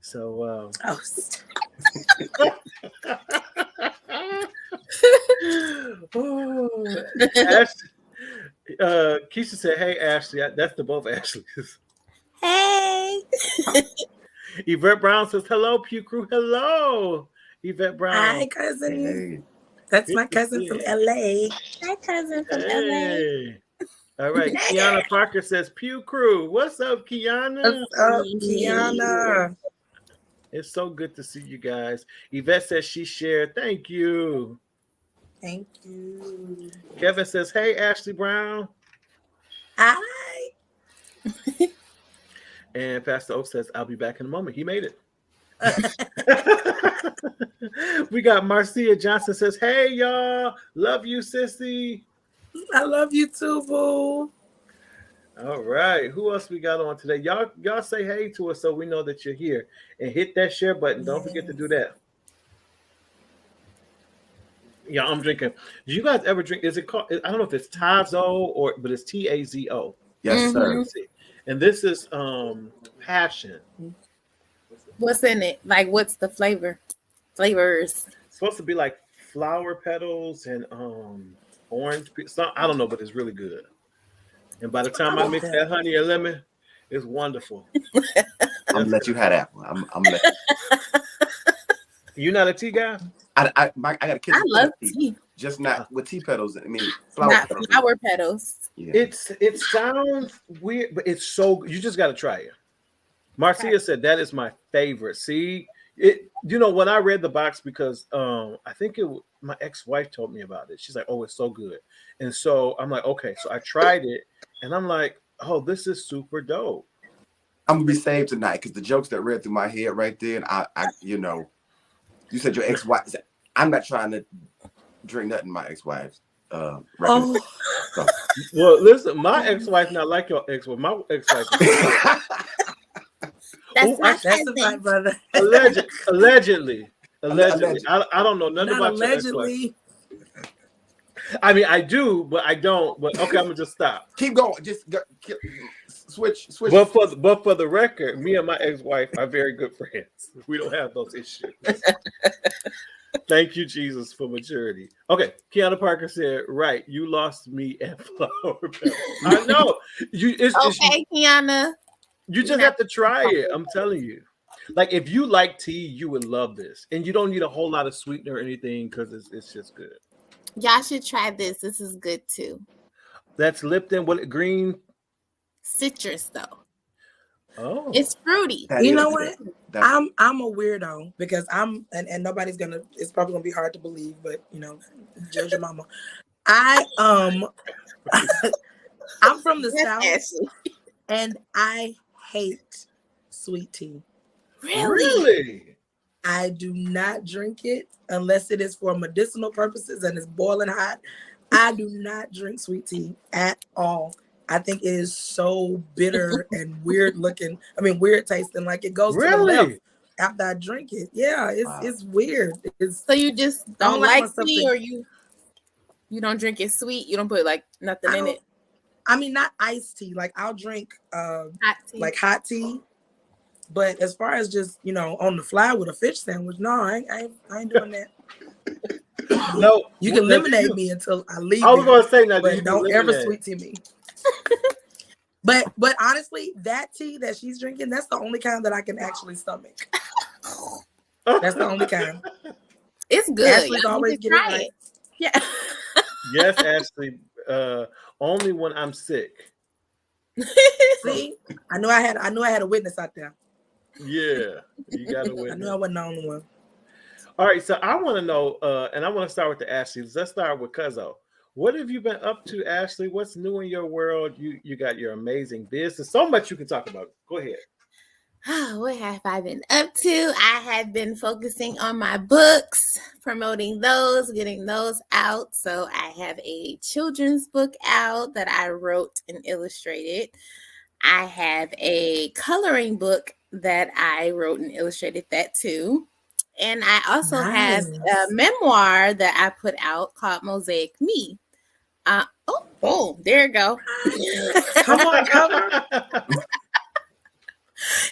So, Ashley, Keisha said, "Hey, Ashley." That's the both Ashleys. Hey. Yvette Brown says, "Hello, Pew Crew." Hello, Yvette Brown. Hi, cousin. Hey. That's Good my to cousin see from you. LA. Hi, cousin from LA. Hey. All right. Kiana Parker says, "Pew Crew." What's up, Kiana? What's up, Kiana? It's so good to see you guys. Yvette says she shared. Thank you. Thank you. Kevin says, "Hey, Ashley Brown." Hi. And Pastor Oak says, "I'll be back in a moment." He made it. We got Marcia Johnson says, "Hey, y'all. Love you, sissy." I love you too, boo. All right. Who else we got on today? Y'all say hey to us so we know that you're here. And hit that share button. Don't forget to do that. Yeah, I'm drinking. Do you guys ever drink? Is it called? I don't know if it's Tazo but it's TAZO. Yes, sir. And this is passion. What's in it? Like, what's the flavors? It's supposed to be like flower petals and orange. I don't know, but it's really good. And by the time I mix that honey and lemon, it's wonderful. I'm gonna let you have that one. I'm gonna let you. Not a tea guy? I got a kid. I love tea. Just not with tea petals. I mean, flower petals. Yeah. It sounds weird, but it's so. You just got to try it. Marcia said that is my favorite. See, when I read the box, because I think my ex-wife told me about it. She's like, "Oh, it's so good," and so I'm like, "Okay." So I tried it, and I'm like, "Oh, this is super dope." I'm gonna be saved tonight because the jokes that read through my head right there, and I you said your ex-wife. I'm not trying to drink nothing my ex-wife's. So. Well, listen, my ex-wife not like your ex-wife. My ex-wife. That's my brother. Allegedly. I don't know nothing about allegedly. Your ex-wife. I mean, I do, but I don't. But okay, I'm gonna just stop. Keep going. Just switch. But for the record, me and my ex-wife are very good friends. We don't have those issues. Thank you, Jesus, for maturity. Okay, Kiana Parker said, "Right, you lost me at flower petals." I know. Kiana. You just have to try it. I'm telling you. Like, if you like tea, you would love this, and you don't need a whole lot of sweetener or anything because it's just good. Y'all should try this. This is good too. That's Lipton. What green? Citrus though. Oh, it's fruity. You know what? I'm a weirdo because and nobody's it's probably gonna be hard to believe, but judge your mama. I'm from the South and I hate sweet tea. Really? I do not drink it unless it is for medicinal purposes and it's boiling hot. I do not drink sweet tea at all. I think it is so bitter and weird looking. I mean, weird tasting. Like it goes to the left after I drink it. Yeah, it's weird. So you just don't like tea, or you don't drink it sweet. You don't put like nothing in it. I mean, not iced tea. Like I'll drink hot tea. Like hot tea. But as far as just on the fly with a fish sandwich, no, I ain't doing that. No, you can eliminate me until I leave. I was gonna say that, but don't ever sweet tea me. But honestly, that tea that she's drinking, that's the only kind that I can actually stomach. That's the only kind. It's good. Ashley's always getting it right. Yeah. Yes, Ashley. Only when I'm sick. See, I knew I had a witness out there. Yeah, you got a witness. I knew I wasn't the only one. All right, so I want to know, and I want to start with the Ashleys. Let's start with Cuzzo. What have you been up to, Ashley? What's new in your world? You got your amazing business. So much you can talk about. Go ahead. What have I been up to? I have been focusing on my books, promoting those, getting those out. So I have a children's book out that I wrote and illustrated. I have a coloring book that I wrote and illustrated that too. And I also have a memoir that I put out called Mosaic Me. There you go. Come on, cover.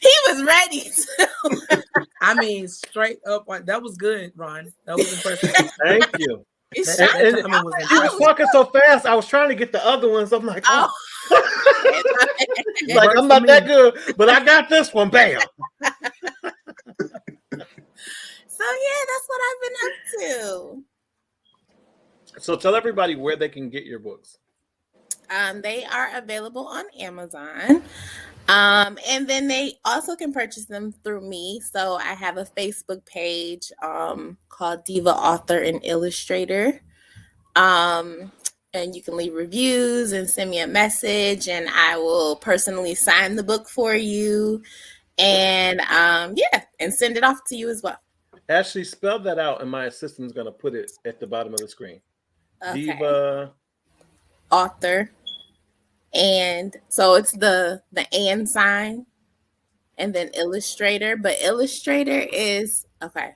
He was ready. I mean, straight up. That was good, Ron. That was impressive. Thank you. It's That shocking. timing was You was impressive. talking so fast. I was trying to get the other ones. I'm like, Oh. like Works I'm for not me. that good, but I got this one. Bam. So yeah, that's what I've been up to. So tell everybody where they can get your books. They are available on Amazon. And then they also can purchase them through me. So I have a Facebook page called Diva Author and Illustrator. And you can leave reviews and send me a message, and I will personally sign the book for you. And and send it off to you as well. Ashley, spell that out, and my assistant's gonna put it at the bottom of the screen. Okay. Diva Author. And so it's the and sign and then illustrator, but illustrator is okay.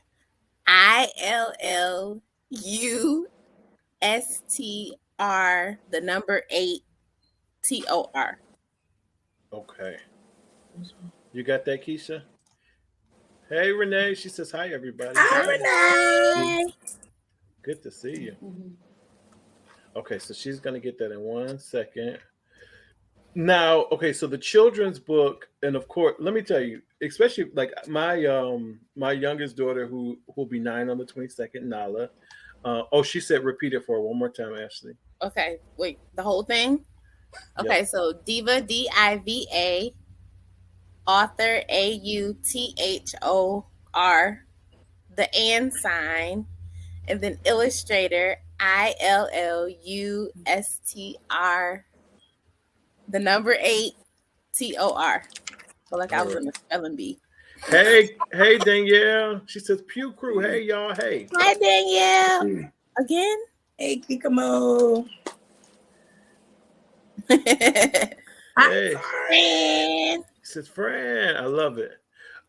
ILLUSTR 8 TOR. Okay. You got that, Keisha? Hey, Renee. She says hi, everybody. Hi, Renee. Good to see you. Okay, so she's gonna get that in 1 second. Now, okay, so the children's book, and of course, let me tell you, especially like my youngest daughter, who will be 9 on the 22nd, Nala. She said repeat it for her one more time, Ashley. Okay, wait, the whole thing. Okay, yep. So Diva, DIVA, author, AUTHOR, the and sign, and then illustrator, ILLUSTR, the number 8 TOR. So like I was in the spelling bee. Hey Danielle. She says Pew Crew. Hey y'all. Hey. Hi Danielle. Again. Hey Kikamo. Hey. Friend. She says friend. I love it.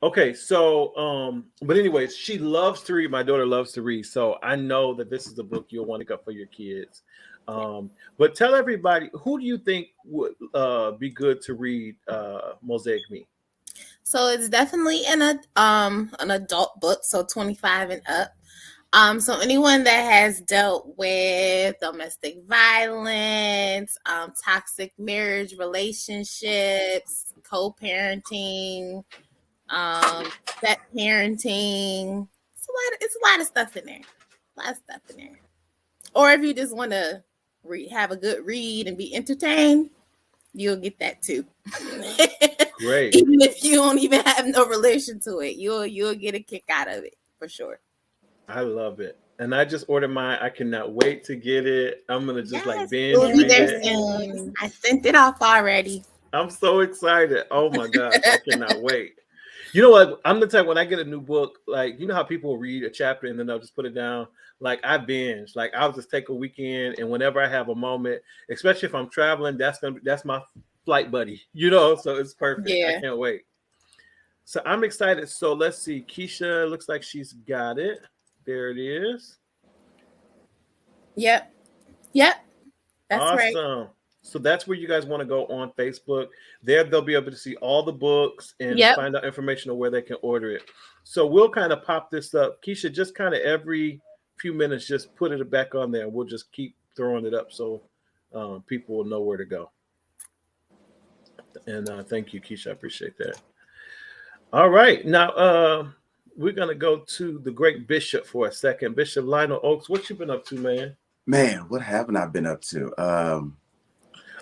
Okay, so but anyways, she loves to read. My daughter loves to read, so I know that this is a book you'll want to get for your kids. But tell everybody, who do you think would be good to read Mosaic Me? So it's definitely an adult book, so 25 and up. So anyone that has dealt with domestic violence, toxic marriage relationships, co-parenting, step parenting, it's a lot of stuff in there. Or if you just want to have a good read and be entertained, you'll get that too. Great. Even if you don't even have no relation to it, you'll get a kick out of it for sure. I love it. And I just ordered mine. I cannot wait to get it. I'm gonna just like binge it'll be read there it. soon. I sent it off already. I'm so excited. Oh my gosh, I cannot wait. You know what? I'm the type when I get a new book, like you know how people read a chapter and then they'll just put it down. Like I binge. Like I'll just take a weekend, and whenever I have a moment, especially if I'm traveling, that's my flight buddy. You know, so it's perfect. Yeah. I can't wait. So I'm excited. So let's see. Keisha looks like she's got it. There it is. Yep. That's awesome. right. So that's where you guys want to go on Facebook. There they'll be able to see all the books and find out information on where they can order it. So we'll kind of pop this up. Keisha, just kind of every few minutes, just put it back on there. We'll just keep throwing it up so people will know where to go. And thank you, Keisha. I appreciate that. All right. Now, we're going to go to the great Bishop for a second. Bishop Lionel Oaks, what you been up to, man? Man, what haven't I been up to?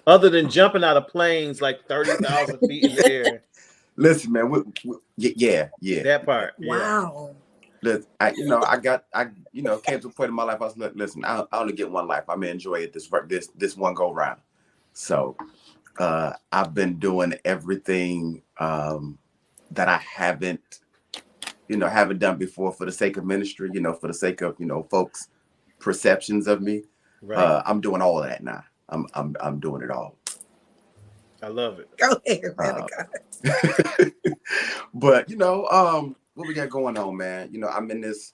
Other than jumping out of planes like 30,000 feet in the air. Listen, man, yeah. That part. Wow. Yeah. Listen, I came to a point in my life. I was like, listen, I only get one life. I'm gonna enjoy it this one go round. So I've been doing everything that I haven't done before for the sake of ministry, for the sake of, folks' perceptions of me. Right. I'm doing all of that now. I'm doing it all. I love it. Go ahead, man. But what we got going on, man? I'm in this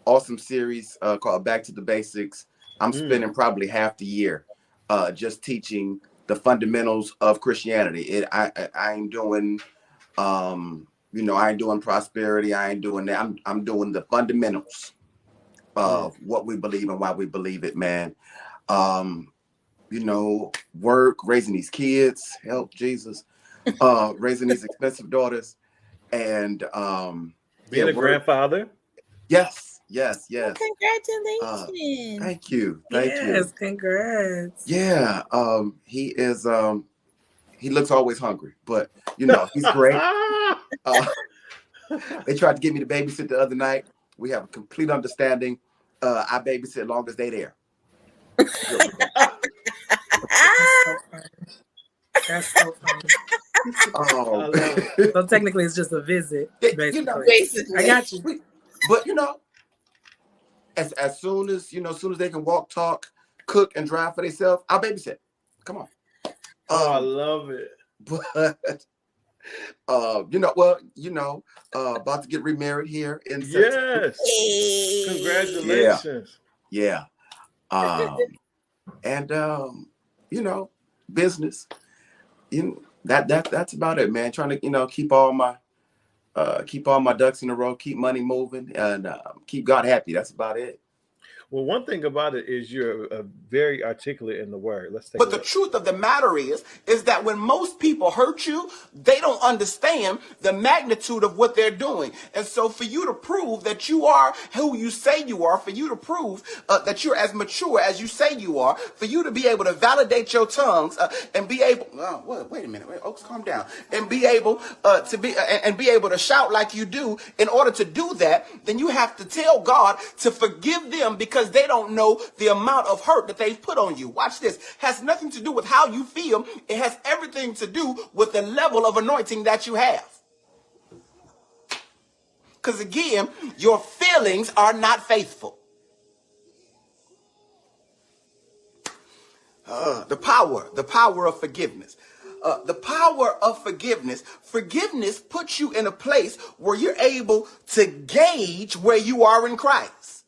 awesome series called Back to the Basics. I'm spending probably half the year just teaching the fundamentals of Christianity. I'm doing You know, I ain't doing prosperity. I ain't doing that. I'm doing the fundamentals of what we believe and why we believe it, man. You know, work, raising these kids, help Jesus, raising these expensive daughters, and being a grandfather. Yes, yes, yes. Congratulations. Thank you. Thank you. Yes, congrats. Yeah. He is he looks always hungry, but you know, he's great. They tried to get me to babysit the other night. We have a complete understanding. I babysit as long as they there. That's so funny. Oh. So technically it's just a visit, basically. You know, Basically. I got you. But you know, as soon as as soon as they can walk, talk, cook, and drive for themselves, I'll babysit. Come on. I love it. But you know, well, you know, about to get remarried here in September. Yes. Congratulations. Yeah. And you know, business. You know, that's about it, man. Trying to, you know, keep all my ducks in a row, keep money moving, and keep God happy. That's about it. Well, one thing about it is you're very articulate in the word. Let's take But the truth of the matter is that when most people hurt you, they don't understand the magnitude of what they're doing. And so for you to prove that you are who you say you are, for you to prove that you're as mature as you say you are, for you to be able to validate your tongues and be able, wait a minute, Oaks, calm down, and be able be able to shout like you do. In order to do that, then you have to tell God to forgive them because they don't know the amount of hurt that they've put on you. Watch this. Has nothing to do with how you feel. It has everything to do with the level of anointing that you have. Because again, your feelings are not faithful. The power of forgiveness. The power of forgiveness. Forgiveness puts you in a place where you're able to gauge where you are in Christ.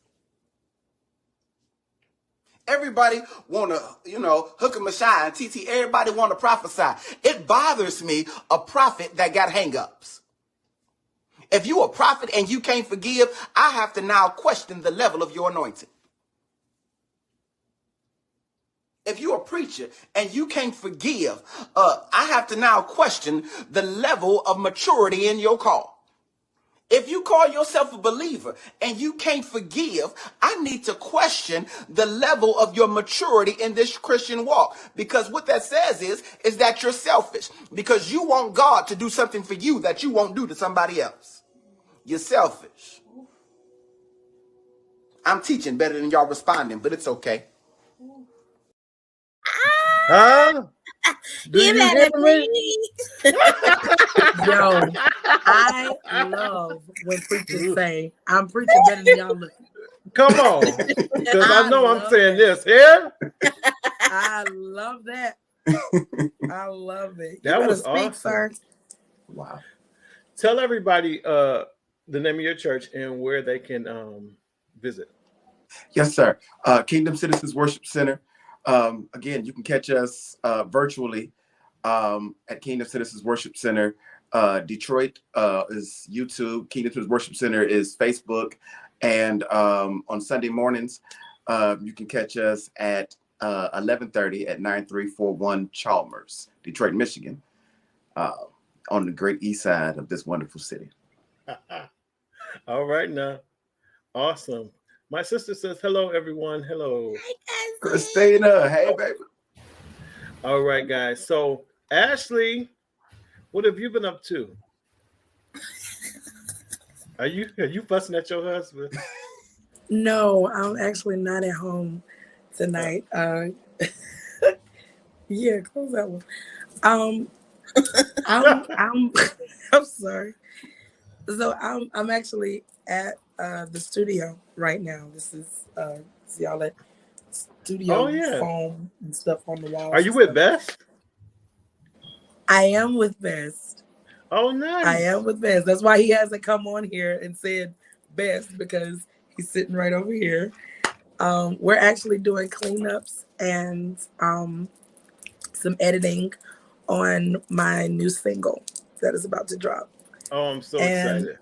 Everybody want to, you know, hook 'em a shine, TT. Everybody want to prophesy. It bothers me, a prophet that got hang-ups. If you a prophet and you can't forgive, I have to now question the level of your anointing. If you're a preacher and you can't forgive, I have to now question the level of maturity in your call. If you call yourself a believer and you can't forgive, I need to question the level of your maturity in this Christian walk. Because what that says is that you're selfish. Because you want God to do something for you that you won't do to somebody else. You're selfish. I'm teaching better than y'all responding, but it's okay. Huh? Do you hear me? Yo, I love when preachers say, I'm preaching better than y'all looking. Come on. Because I know I'm saying this here. I love that. I love it. That was speak, awesome. sir. Wow. Tell everybody the name of your church and where they can visit. Yes, sir. Kingdom Citizens Worship Center. Again, you can catch us virtually at Kingdom Citizens Worship Center. Detroit is YouTube. Kingdom Citizens Worship Center is Facebook. And on Sunday mornings, you can catch us at 11:30 at 9341 Chalmers, Detroit, Michigan, on the great east side of this wonderful city. All right now. Awesome. My sister says, hello, everyone. Hello. Christina, hey, baby. All right, guys. So, Ashley, what have you been up to? Are you fussing at your husband? No, I'm actually not at home tonight. Yeah, close that one. I'm sorry. So I'm actually at the studio right now. This is see all that studio foam and stuff on the wall. Are you with Best? I am with Best. Oh, nice. I am with Best. That's why he hasn't come on here and said Best, because he's sitting right over here. We're actually doing cleanups and some editing on my new single that is about to drop. Oh, I'm so And excited.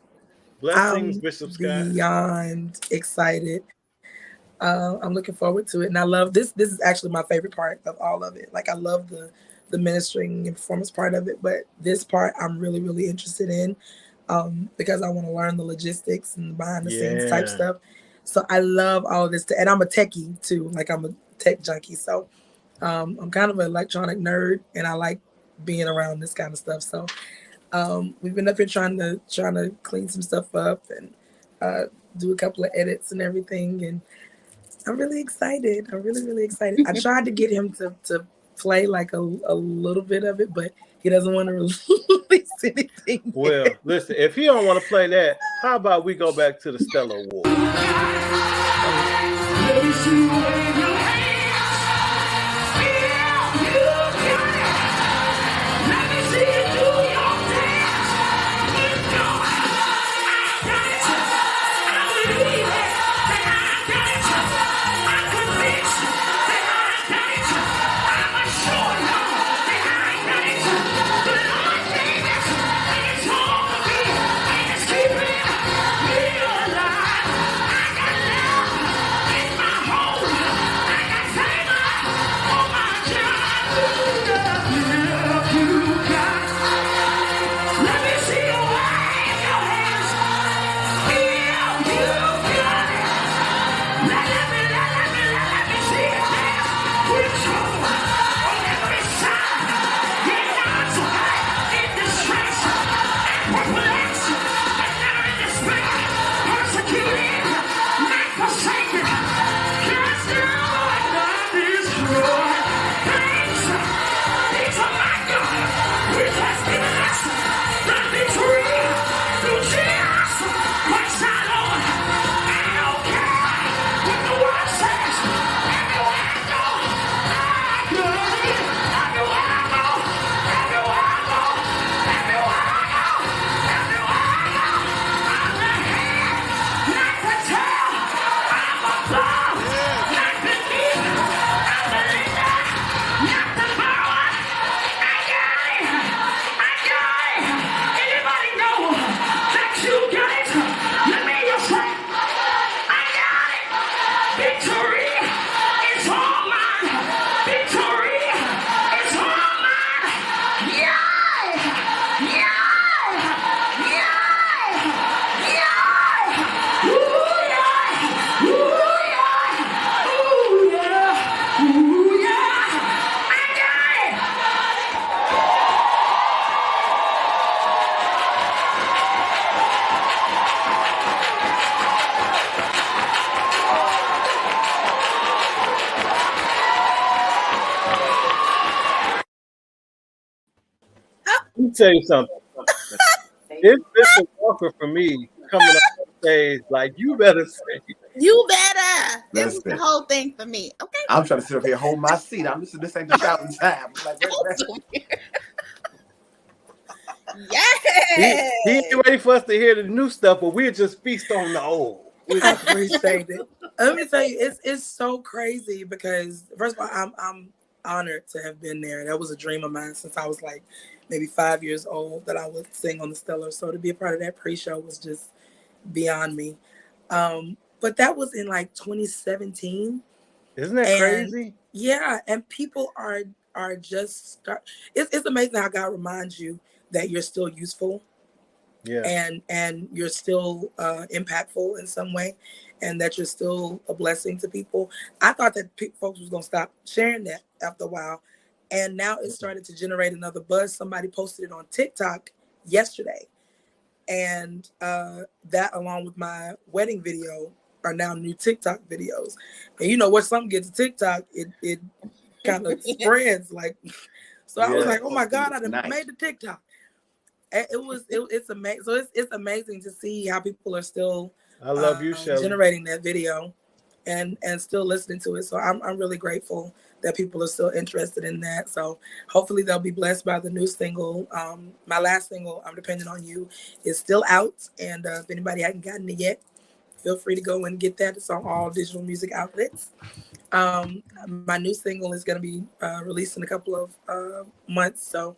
Blessings, I'm Bishop Scott. beyond excited. I'm looking forward to it, and I love this. This is actually my favorite part of all of it. Like I love the ministering and performance part of it, but this part I'm really really interested in because I want to learn the logistics and behind the scenes type Yeah. stuff. So I love all of this, and I'm a techie too. Like I'm a tech junkie, so I'm kind of an electronic nerd, and I like being around this kind of stuff. So we've been up here trying to clean some stuff up and do a couple of edits and everything, and I'm really excited. I'm really, really excited. I tried to get him to play like a little bit of it, but he doesn't want to release anything Well, yet. listen, if he don't want to play that, how about we go back to the Stellar War? Let me tell you something. It's Bishop Walker for me coming up on stage. Like, you better say, You better. It was the Listen, whole thing for me. Okay. I'm trying to sit up here, hold my seat. I'm listening. This ain't the shouting time. I'm like, wait. Yes. he ain't ready for us to hear the new stuff, but we'll just feast on the old. I appreciate it. Let me tell you, it's so crazy because first of all, I'm honored to have been there. That was a dream of mine since I was like maybe 5 years old that I would sing on the Stellar. So to be a part of that pre-show was just beyond me. But that was in like 2017. Isn't that And crazy? yeah, and people are just it's amazing how God reminds you that you're still useful. Yeah. And you're still impactful in some way, and that you're still a blessing to people. I thought that folks was gonna stop sharing that after a while, and now it started to generate another buzz. Somebody posted it on TikTok yesterday, and that along with my wedding video are now new TikTok videos. And you know what? Something gets to TikTok, it kind of spreads like. So I was Yeah. like, oh my God, I done Nice. made the TikTok. It's amazing. So it's amazing to see how people are still I love you, Shelly. generating that video and still listening to it. So I'm really grateful that people are still interested in that. So hopefully they'll be blessed by the new single. My last single, I'm Dependent on You, is still out. And if anybody hasn't gotten it yet, feel free to go and get that. It's on all digital music outlets. My new single is going to be released in a couple of months. So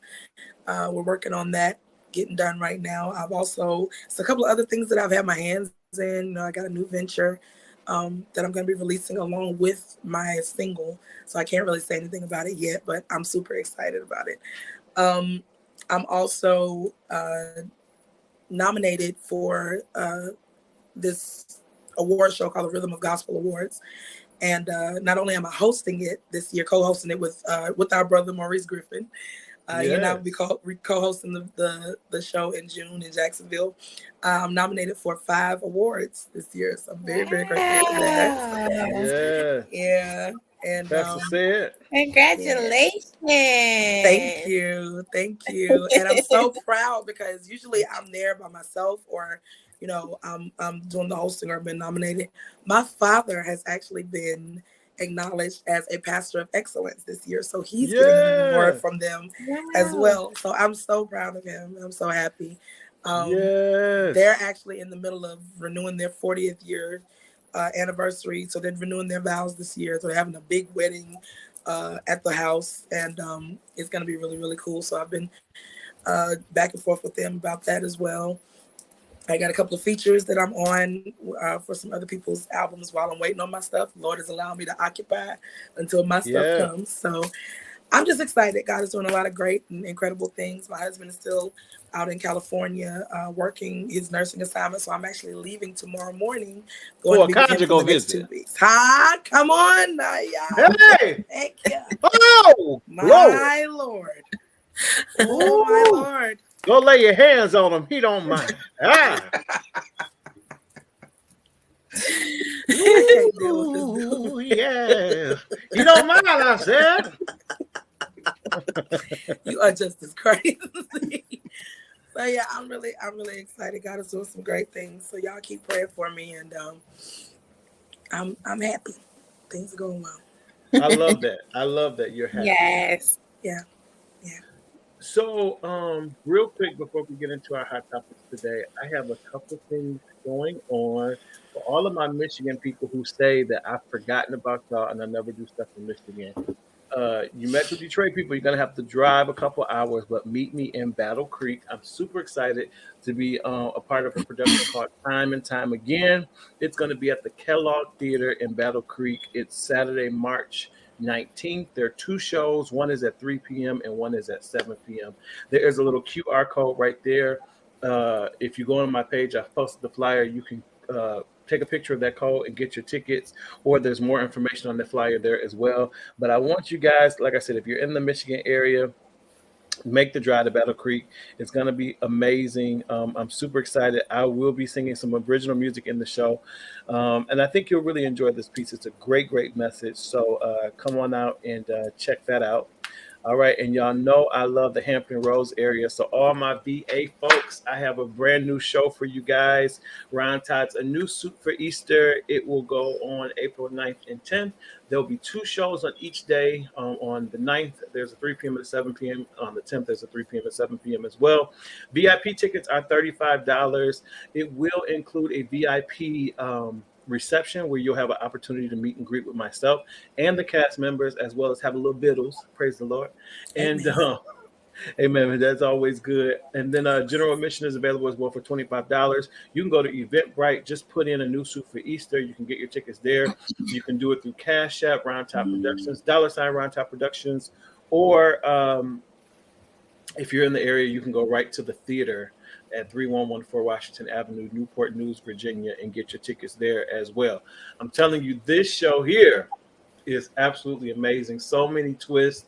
we're working on that. getting done right now. I've also, it's a couple of other things that I've had my hands in. I got a new venture that I'm going to be releasing along with my single. So I can't really say anything about it yet, but I'm super excited about it. I'm also nominated for this award show called the Rhythm of Gospel Awards. And not only am I hosting it this year, co-hosting it with our brother Maurice Griffin. He and I will be co-hosting the show in June in Jacksonville. I'm nominated for 5 awards this year, so I'm very, very grateful for that. Yeah. And Pastor said, congratulations. Thank you. And I'm so proud because usually I'm there by myself, or I'm doing the hosting or been nominated. My father has actually been acknowledged as a pastor of excellence this year, so he's getting an award from them as well. So I'm so proud of him. I'm so happy. They're actually in the middle of renewing their 40th year anniversary, so they're renewing their vows this year. So they're having a big wedding at the house, and it's going to be really, really cool. So I've been back and forth with them about that as well. I got a couple of features that I'm on for some other people's albums while I'm waiting on my stuff. Lord is allowing me to occupy until my stuff comes. So I'm just excited. God is doing a lot of great and incredible things. My husband is still out in California working his nursing assignment. So I'm actually leaving tomorrow morning. Going to be with him for the next 2 weeks. Come on. Hey! Thank you. Oh! My Lord. Oh, my Lord. Go lay your hands on him. He don't mind. Ooh, yeah. You don't mind, I said. You are just as crazy. So yeah, I'm really excited. God is doing some great things. So y'all keep praying for me, and I'm happy. Things are going well. I love that. I love that you're happy. Yes. Yeah. So, real quick before we get into our hot topics today, I have a couple things going on for all of my Michigan people who say that I've forgotten about y'all and I never do stuff in Michigan. You Metro Detroit people, you're going to have to drive a couple hours, but meet me in Battle Creek. I'm super excited to be a part of a production called Time and Time Again. It's going to be at the Kellogg Theater in Battle Creek. It's Saturday, March 19th. There are 2 shows. One is at 3 p.m. and one is at 7 p.m. There is a little QR code right there. If you go on my page, I've posted the flyer. You can take a picture of that code and get your tickets, or there's more information on the flyer there as well. But I want you guys, like I said, if you're in the Michigan area, make the drive to Battle Creek. It's going to be amazing. I'm super excited. I will be singing some original music in the show. And I think you'll really enjoy this piece. It's a great, great message. So come on out and check that out. All right. And y'all know I love the Hampton Roads area. So all my VA folks, I have a brand new show for you guys. Ron Todd's A New Suit for Easter. It will go on April 9th and 10th. There'll be 2 shows on each day. On the 9th, there's a 3 p.m. to 7 p.m. On the 10th, there's a 3 p.m. to 7 p.m. as well. VIP tickets are $35. It will include a VIP reception where you'll have an opportunity to meet and greet with myself and the cast members, as well as have a little biddles. Praise the Lord. And amen. That's always good. And then general admission is available as well for $25. You can go to Eventbrite, just put in A New Suit for Easter. You can get your tickets there. You can do it through Cash App, Round Top Productions, $ Round Top Productions, or if you're in the area, you can go right to the theater at 3114 Washington Avenue, Newport News, Virginia, and get your tickets there as well. I'm telling you, this show here is absolutely amazing. So many twists.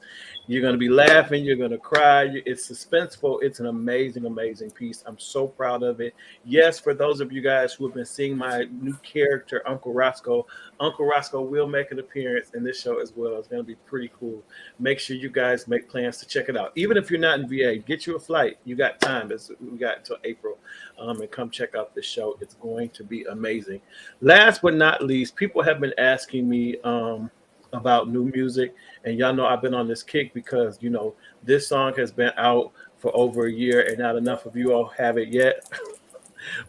You're going to be laughing. You're going to cry. It's suspenseful. It's an amazing, amazing piece. I'm so proud of it. Yes, for those of you guys who have been seeing my new character, Uncle Roscoe will make an appearance in this show as well. It's going to be pretty cool. Make sure you guys make plans to check it out. Even if you're not in VA, get you a flight. You got time. We got until April. And come check out this show. It's going to be amazing. Last but not least, people have been asking me about new music, and y'all know I've been on this kick because this song has been out for over a year and not enough of you all have it yet.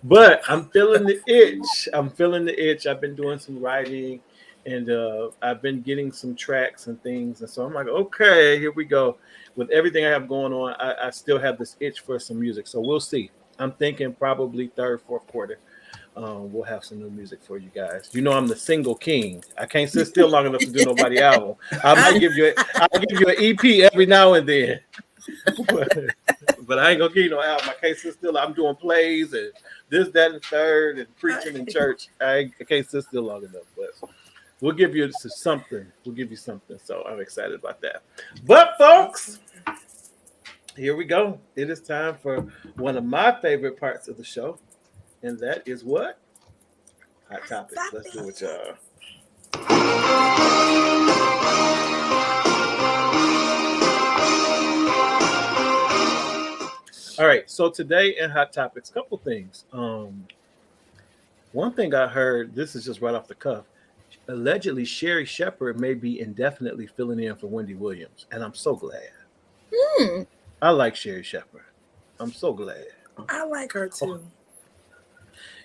But I'm feeling the itch. I've been doing some writing and I've been getting some tracks and things, and so I'm like, okay, here we go. With everything I have going on, I still have this itch for some music, so we'll see. I'm thinking probably third, fourth quarter. We'll have some new music for you guys. You know, I'm the single king. I can't sit still long enough to do nobody album. I'll give you an EP every now and then, but I ain't gonna give you no album. I can't sit still. I'm doing plays and this, that, and third, and preaching in church. I can't sit still long enough, but we'll give you something. We'll give you something. So I'm excited about that. But folks, here we go. It is time for one of my favorite parts of the show. And that is what? Hot topics. Let's do it, y'all. All right. So today in Hot Topics, couple things. One thing I heard, this is just right off the cuff. Allegedly, Sherry Shepherd may be indefinitely filling in for Wendy Williams. And I'm so glad. I like Sherry Shepherd. I'm so glad. I like her too.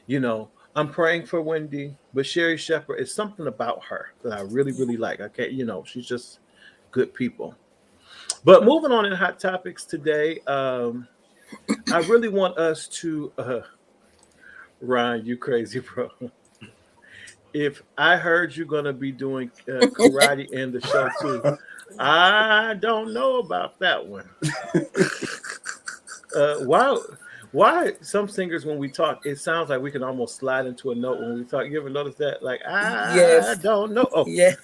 You know, I'm praying for Wendy, but Sherry Shepherd is something about her that I really, really like. I can't, she's just good people. But moving on in Hot Topics today, I really want us to, Ryan, you crazy, bro. If I heard you're going to be doing karate in the show too, I don't know about that one. Why some singers, when we talk, it sounds like we can almost slide into a note when we talk. You ever notice that? Like, I don't know. Oh, yeah.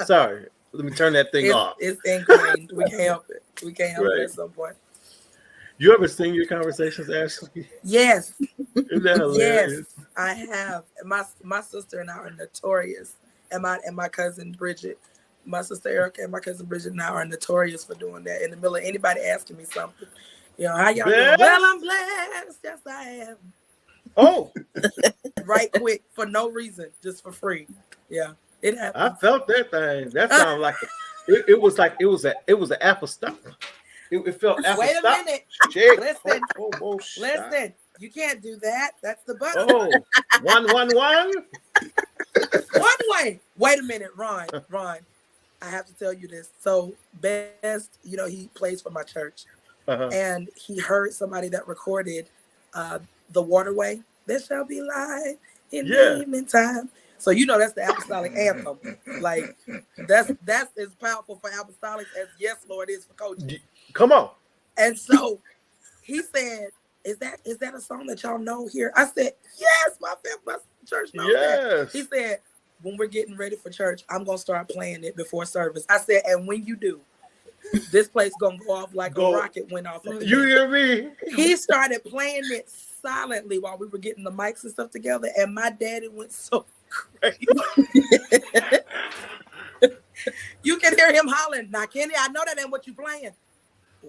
Sorry. Let me turn that thing off. It's ingrained. We can't help it. We can't help it at some point. You ever sing your conversations, Ashley? Yes. Isn't that hilarious? Yes, I have. My sister and I are notorious, and my cousin Bridget. My sister Erica and my cousin Bridget and I are notorious for doing that. In the middle of anybody asking me something. How y'all doing? Well, I'm blessed. Yes, I am. Oh. Right quick, for no reason, just for free. Yeah, it happened. I felt that thing. That sounded like it was an apostolic. It felt apostolic. Wait a minute. Check. Listen. You can't do that. That's the button. Oh, 111. One way. Wait a minute, Ron. I have to tell you this. So Best, he plays for my church. And he heard somebody that recorded The Waterway. There shall be light in the evening time. So that's the apostolic anthem. Like that's as powerful for apostolics as Yes Lord is for coaching. Come on. And so he said, Is that a song that y'all know here? I said, yes, my church knows that. He said, when we're getting ready for church, I'm gonna start playing it before service. I said, and when you do, this place gonna go off like a rocket went off. You hear me? He started playing it silently while we were getting the mics and stuff together, and my daddy went so crazy. You can hear him hollering. Now, Kenny, I know that ain't what you playing.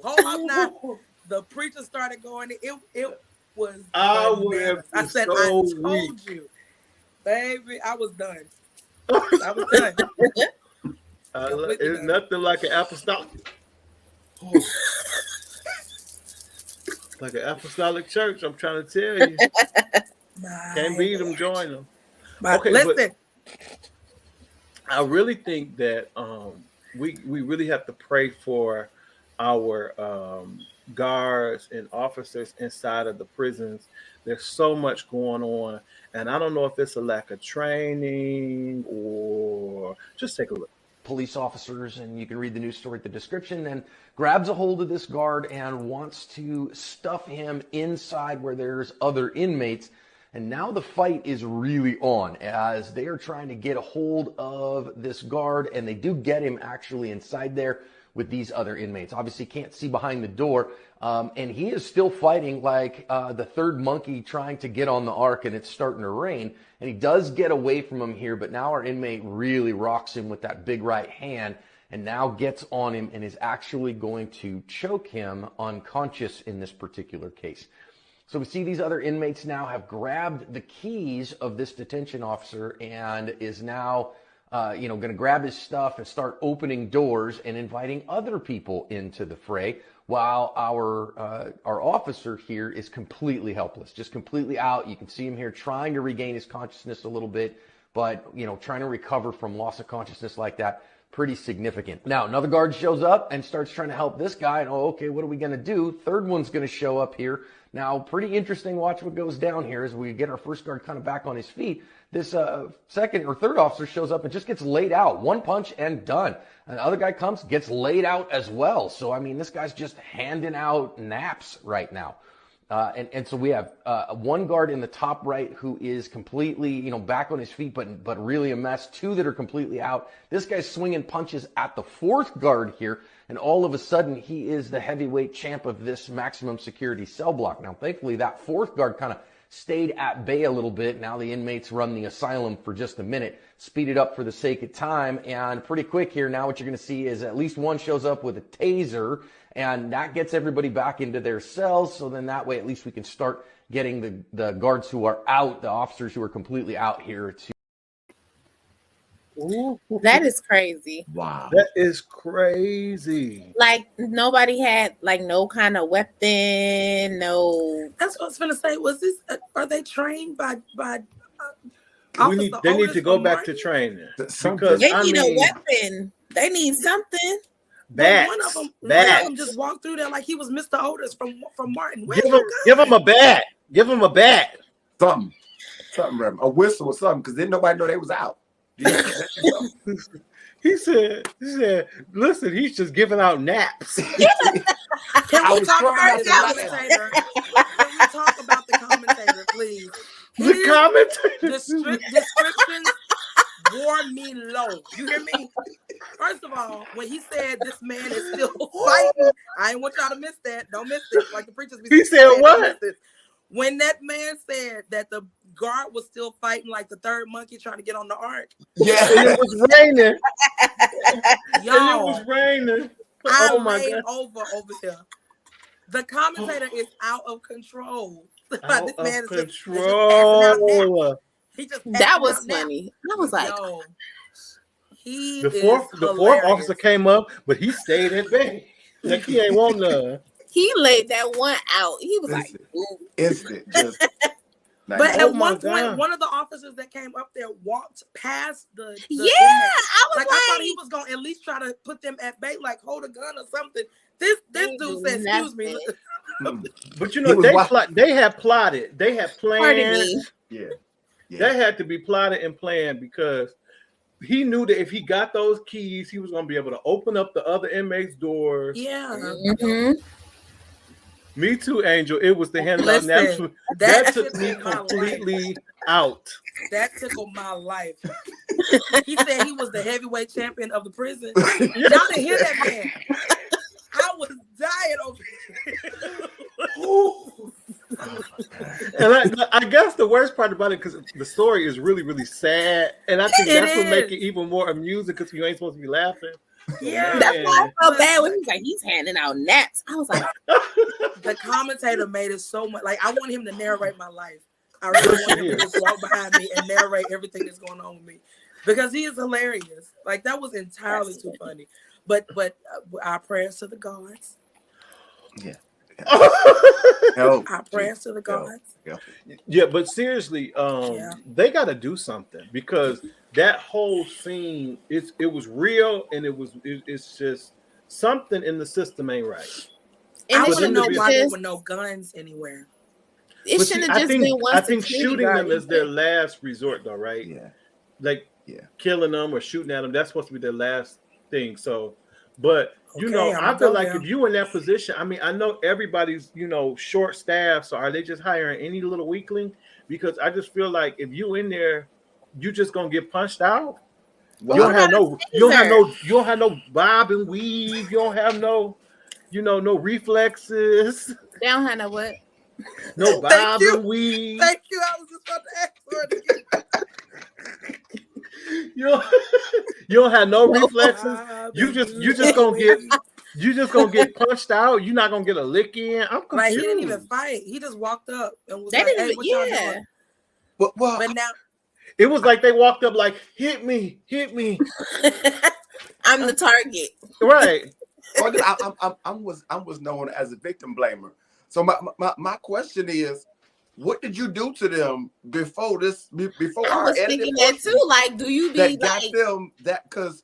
Hold up now. The preacher started going. It was. I said, I told you, baby. I was done. I was done. It's nothing like an apostolic. Like an apostolic church. I'm trying to tell you. Can't beat them. Join them. Okay, listen. I really think that we really have to pray for our guards and officers inside of the prisons. There's so much going on, and I don't know if it's a lack of training or just take a look. Police officers, and you can read the news story at the description, and grabs a hold of this guard and wants to stuff him inside where there's other inmates. And now the fight is really on as they are trying to get a hold of this guard, and they do get him actually inside there with these other inmates. Obviously can't see behind the door, and he is still fighting like the third monkey trying to get on the ark, and it's starting to rain. And he does get away from him here, but now our inmate really rocks him with that big right hand and now gets on him and is actually going to choke him unconscious in this particular case. So we see these other inmates now have grabbed the keys of this detention officer and is now, going to grab his stuff and start opening doors and inviting other people into the fray, while our officer here is completely helpless, just completely out. You can see him here trying to regain his consciousness a little bit, but trying to recover from loss of consciousness like that, pretty significant. Now, another guard shows up and starts trying to help this guy. And, okay, what are we going to do? Third one's going to show up here. Now, pretty interesting. Watch what goes down here as we get our first guard kind of back on his feet. This second or third officer shows up and just gets laid out. One punch and done. Another guy comes, gets laid out as well. So, I mean, this guy's just handing out naps right now. And so we have one guard in the top right who is completely, back on his feet, but really a mess. Two that are completely out. This guy's swinging punches at the fourth guard here, and all of a sudden he is the heavyweight champ of this maximum security cell block. Now, thankfully, that fourth guard kind of stayed at bay a little bit. Now the inmates run the asylum for just a minute, speed it up for the sake of time, and pretty quick here. Now what you're going to see is at least one shows up with a taser, and that gets everybody back into their cells. So then that way, at least we can start getting the guards who are out, the officers who are completely out here to. That is crazy. Wow. That is crazy. Like nobody had like no kind of weapon, no. That's what I was gonna say. Was this? Are they trained by? They need to go back to training because They need a weapon. They need something. Bats. One of them just walked through there like he was Mr. Otis from Martin. Give him a bat. Give him a bat. Something, Reverend. A whistle or something, because then nobody know they was out. He said, listen, he's just giving out naps. Can we talk about the commentator? Can we talk about the commentator, please? The commentator. Descriptions wore me low. You hear me? First of all, when he said this man is still fighting, I ain't want y'all to miss that. Don't miss it. Like the preachers be saying. He said what? When that man said that the guard was still fighting like the third monkey trying to get on the ark. Yeah. And it was raining. Y'all, and it was raining. Oh my God. over here. The commentator is out of control. Out this man of is control. That was funny. I was like, the fourth officer came up, but he stayed at bay. Like he ain't want none. He laid that one out. He was like, instant. Just, but at one point, one of the officers that came up there walked past the inmates. I was like, I thought he was gonna at least try to put them at bay, like hold a gun or something. This dude said, "Excuse me." But they had plotted. They had planned. Yeah. That had to be plotted and planned because he knew that if he got those keys, he was going to be able to open up the other inmates' doors. Yeah. Mm-hmm. Me too, Angel. It was the hand out naps. That took me completely out. That tickled my life. He said he was the heavyweight champion of the prison. Y'all didn't hear that man. I was dying over here. And I guess the worst part about it, because the story is really, really sad, and I think that's what makes it even more amusing because you ain't supposed to be laughing. Yeah, that's why I felt bad when he was like, he's handing out naps. I was like, the commentator made it so much. Like, I want him to narrate my life. I really want him to just walk behind me and narrate everything that's going on with me because he is hilarious. Like, that was entirely too funny. But our prayers to the gods. Yeah. Our prayers to the gods. Yeah, but seriously, they got to do something because that whole scene, it was real, and it's just something in the system ain't right. And I want to know why there were no guns anywhere. It shouldn't have just been one. I think shooting them is their last resort, though, right? Yeah. Like killing them or shooting at them, that's supposed to be their last thing. So, but I feel like if you in that position, I mean, I know everybody's short staffed. So are they just hiring any little weakling? Because I just feel like if you in there, you just gonna get punched out. You don't have no bob and weave. You don't have no reflexes. They don't have no what? No bob and weave. Thank you. I was just about to ask for it again. You don't have no reflexes. You just gonna get punched out. You're not gonna get a lick in. I'm confused. Like, he didn't even fight. He just walked up and was like, "Hey, what y'all doing?" But now it was like they walked up like, "Hit me." I'm the target. Right. I was known as a victim blamer. So my question is, what did you do to them before this? Before I our was edited thinking that portion too. Like, do you be that got like them that because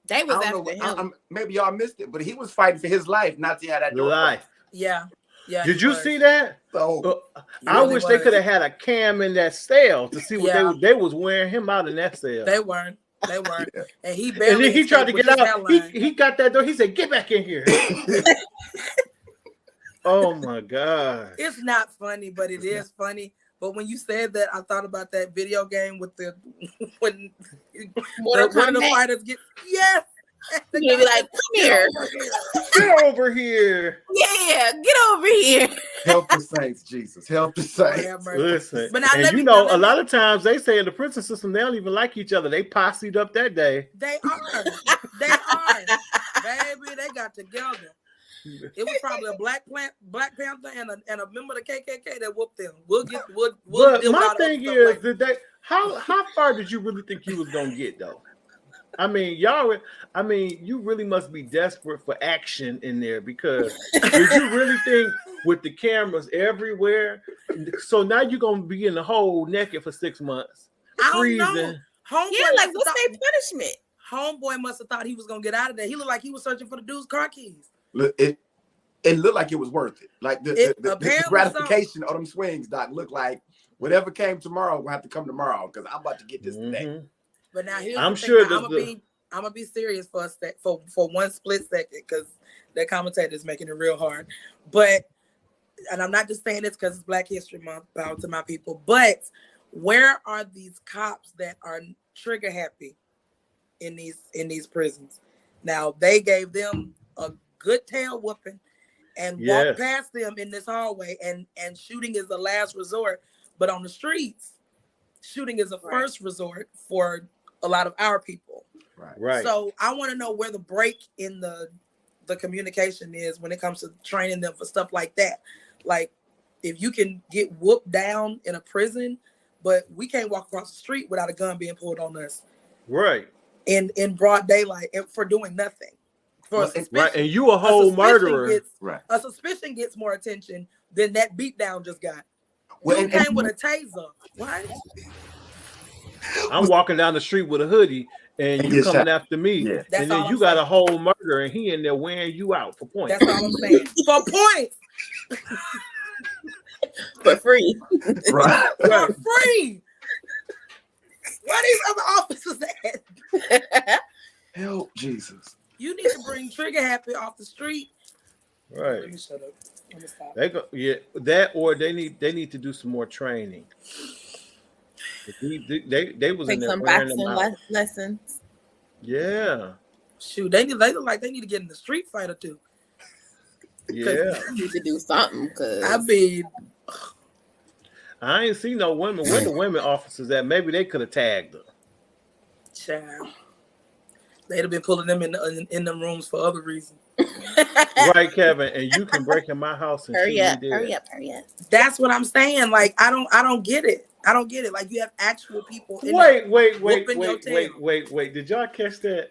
they I was don't after know. him? Maybe y'all missed it, but he was fighting for his life, not to have that door. Life. Yeah. Yeah. Did he you was. see that? So He I really wish they was. could have had a cam in that cell to see what Yeah. they was wearing him out in that cell. They weren't. They weren't. Yeah. And he And barely then he tried to escaped with get his out. hairline. He got that door. He said, "Get back in here." Oh my God. It's not funny, but it is funny. But when you said that, I thought about that video game with the when Mortal one of the Kombat. fighters get yes. You'll be like, come here. Get over here. Yeah, get over here. help the saints, Jesus, help the Lord saints. have mercy. Listen, But now and let you me- know, now let a me- lot of times they say in the prison system they don't even like each other. They posseed up that day. They are. They are. Baby, they got together. It was probably a Black Panther and a member of the KKK that whooped them. We'll But deal with my all the other thing stuff is, later. did they? How far did you really think you was gonna get though? I mean, you really must be desperate for action in there because did you really think with the cameras everywhere? So now you're gonna be in the hole naked for 6 months, I don't freezing. know. Homeboy Yeah, like must what's have their punishment? Homeboy must have thought he was gonna get out of there. He looked like he was searching for the dude's car keys. Look, it looked like it was worth it. Like the apparently gratification of them swings, Doc, looked like whatever came tomorrow will have to come tomorrow because I'm about to get this today. But now here's I'm the thing. sure Now, I'm gonna be serious for a sec, for one split second because that commentator is making it real hard. But and I'm not just saying this because it's Black History Month, bow to my people. But where are these cops that are trigger happy in these prisons? Now they gave them a good tail whooping and walked past them in this hallway, and shooting is the last resort. But on the streets, shooting is a first resort for a lot of our people. Right. So I want to know where the break in the communication is when it comes to training them for stuff like that. Like, if you can get whooped down in a prison, but we can't walk across the street without a gun being pulled on us. Right. In broad daylight for doing nothing. For a suspicion. Right. And you a whole murderer. A suspicion gets more attention than that beatdown just got. Well, You came with a taser. What? I'm walking down the street with a hoodie and you coming after me. Yeah. And then you got a whole murderer and he in there wearing you out for points. That's all I'm saying. For points. For free. Right. For free. Where these other officers at? Help Jesus. You need to bring trigger happy off the street. Right. Let me shut up. Let me stop. That or they need to do some more training. They was Take in there some wearing them boxing out. lessons. Yeah. Shoot, they look like they need to get in the street fight or two. Yeah. You need to do something because I mean, I ain't seen no women. Where the women officers at? Maybe they could have tagged them. child, they'd have been pulling them in them rooms for other reasons. Right, Kevin, and you can break in my house and hurry shoot up, me dead. hurry up, hurry up. That's what I'm saying. Like, I don't get it. I don't get it. Like, you have actual people. Wait. Did y'all catch that?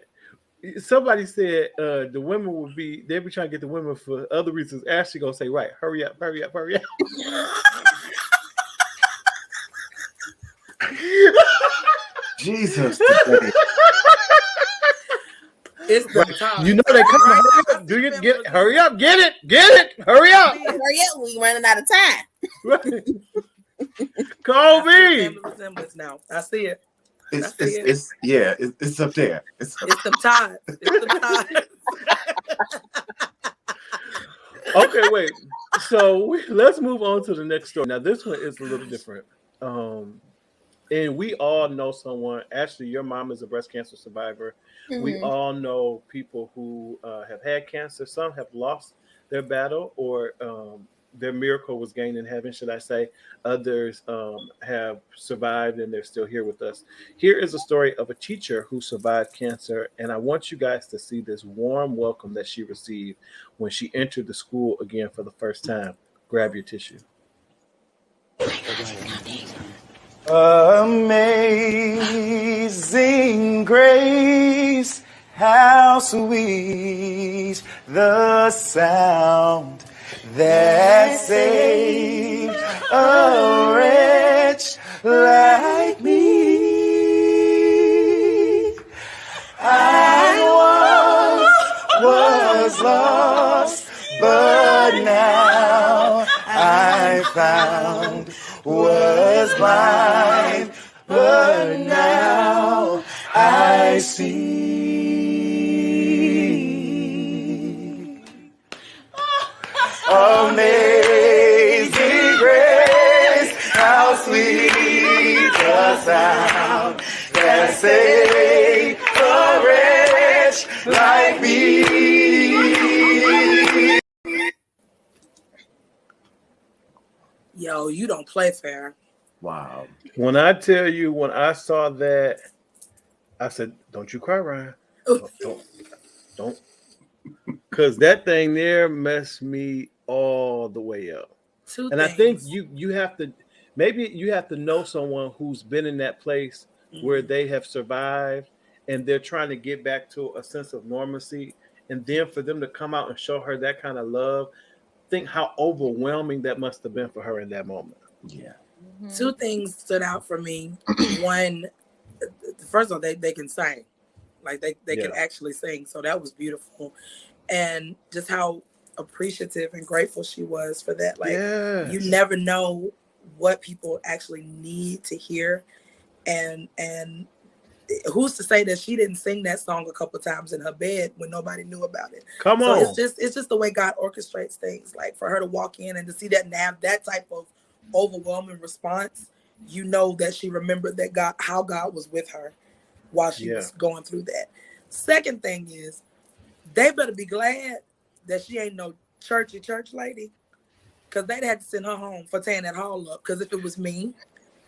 Somebody said the women would be. They be trying to get the women for other reasons. Ashley gonna say, right, hurry up. Jesus. It's the time. You know they come. Hurry up. Do you get it? Hurry up. Get it. Hurry up. Hurry up, we running out of time. Right. Call me. Now I see it. It's up there. It's the time. It's the time. Okay, wait. So let's move on to the next story. Now, this one is a little different. And we all know someone. Actually, your mom is a breast cancer survivor. Mm-hmm. We all know people who have had cancer. Some have lost their battle, or their miracle was gained in heaven, should I say. Others have survived and they're still here with us. Here is a story of a teacher who survived cancer, and I want you guys to see this warm welcome that she received when she entered the school again for the first time. Grab your tissue. Amazing grace, how sweet the sound that saved a wretch like me. I once was lost, but now I found, was blind, but now I see. Amazing grace, how sweet the sound that saved a wretch like me. Yo, you don't play fair. Wow. When I tell you, when I saw that, I said, "Don't you cry, Ryan. Don't." Because that thing there messed me all the way up. Two And things. I think you have to, maybe you have to know someone who's been in that place where they have survived and they're trying to get back to a sense of normalcy. And then for them to come out and show her that kind of love, think how overwhelming that must have been for her in that moment. Yeah. Two things stood out for me. One, first of all, they can sing. Like they can actually sing. So that was beautiful. And just how appreciative and grateful she was for that. Like you never know what people actually need to hear. And who's to say that she didn't sing that song a couple times in her bed when nobody knew about it? Come on. So it's just the way God orchestrates things. Like for her to walk in and to see that and have that type of overwhelming response, you know that she remembered that how God was with her while she was going through that. Second thing is, they better be glad that she ain't no church lady, because they'd had to send her home for tearing that hall up. Because if it was me,